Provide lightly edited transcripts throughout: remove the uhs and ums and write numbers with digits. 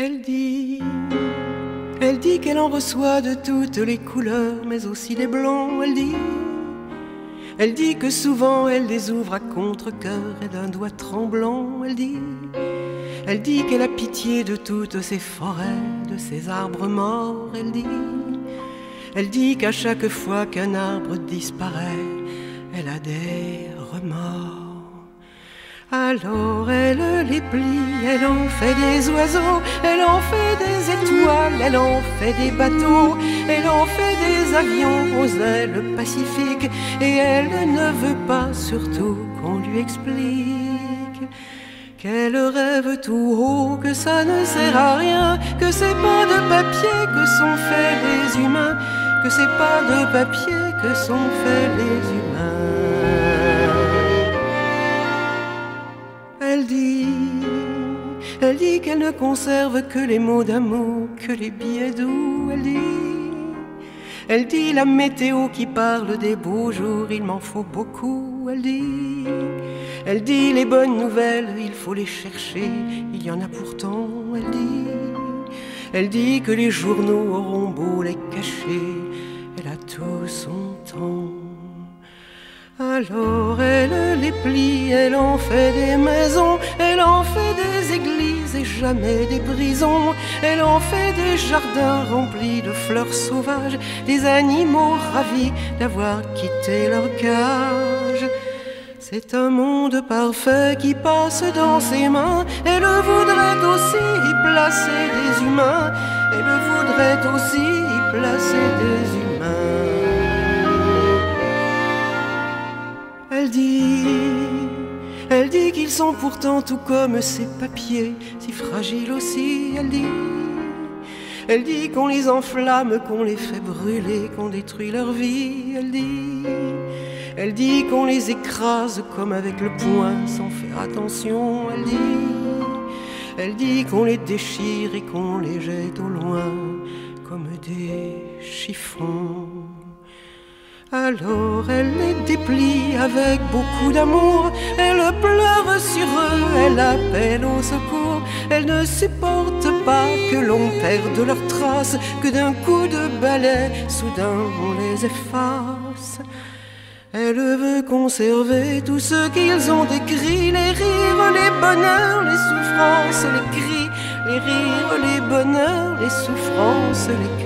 Elle dit, elle dit qu'elle en reçoit de toutes les couleurs, mais aussi des blancs. Elle dit que souvent elle les ouvre à contre-cœur et d'un doigt tremblant. Elle dit qu'elle a pitié de toutes ces forêts, de ces arbres morts. Elle dit qu'à chaque fois qu'un arbre disparaît, elle a des remords. Alors elle les plie, elle en fait des oiseaux, elle en fait des étoiles, elle en fait des bateaux, elle en fait des avions aux ailes pacifiques. Et elle ne veut pas surtout qu'on lui explique qu'elle rêve tout haut, que ça ne sert à rien, que c'est pas de papier que sont faits les humains, que c'est pas de papier que sont faits les humains. Elle dit qu'elle ne conserve que les mots d'amour, que les billets doux. Elle dit la météo qui parle des beaux jours, il m'en faut beaucoup. Elle dit les bonnes nouvelles, il faut les chercher, il y en a pourtant. Elle dit que les journaux auront beau les cacher, elle a tout son temps. Alors elle les plie, elle en fait des maisons, elle en fait des églises et jamais des prisons. Elle en fait des jardins remplis de fleurs sauvages, des animaux ravis d'avoir quitté leur cage. C'est un monde parfait qui passe dans ses mains. Elle voudrait aussi y placer des humains. Elle voudrait aussi y placer des humains. Elle dit qu'ils sont pourtant tout comme ces papiers, si fragiles aussi. Elle dit qu'on les enflamme, qu'on les fait brûler, qu'on détruit leur vie. Elle dit qu'on les écrase comme avec le poing sans faire attention. Elle dit qu'on les déchire et qu'on les jette au loin comme des chiffons. Alors elle les déplie avec beaucoup d'amour, elle pleure sur eux, elle appelle au secours. Elle ne supporte pas que l'on perde leurs traces, que d'un coup de balai, soudain on les efface. Elle veut conserver tout ce qu'ils ont écrit, les rires, les bonheurs, les souffrances, les cris, les rires, les bonheurs, les souffrances, les cris.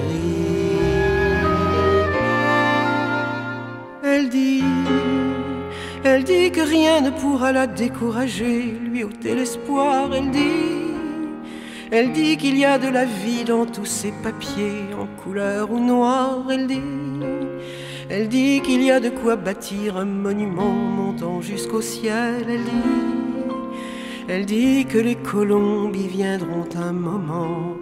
Elle dit que rien ne pourra la décourager, lui ôter l'espoir. Elle dit qu'il y a de la vie dans tous ces papiers, en couleur ou noir. Elle dit qu'il y a de quoi bâtir un monument montant jusqu'au ciel. Elle dit que les colombes y viendront un moment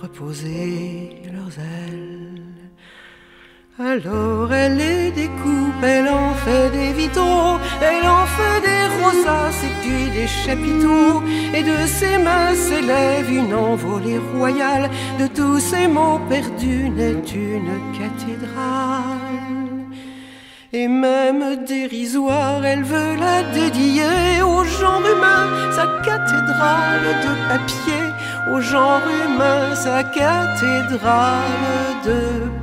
reposer leurs ailes. Alors elle les découpe, elle en fait des vitraux, elle en fait des rosaces et puis des chapiteaux. Et de ses mains s'élève une envolée royale, de tous ces mots perdus naît une cathédrale. Et même dérisoire, elle veut la dédier au genre humain, sa cathédrale de papier. Au genre humain, sa cathédrale de papier.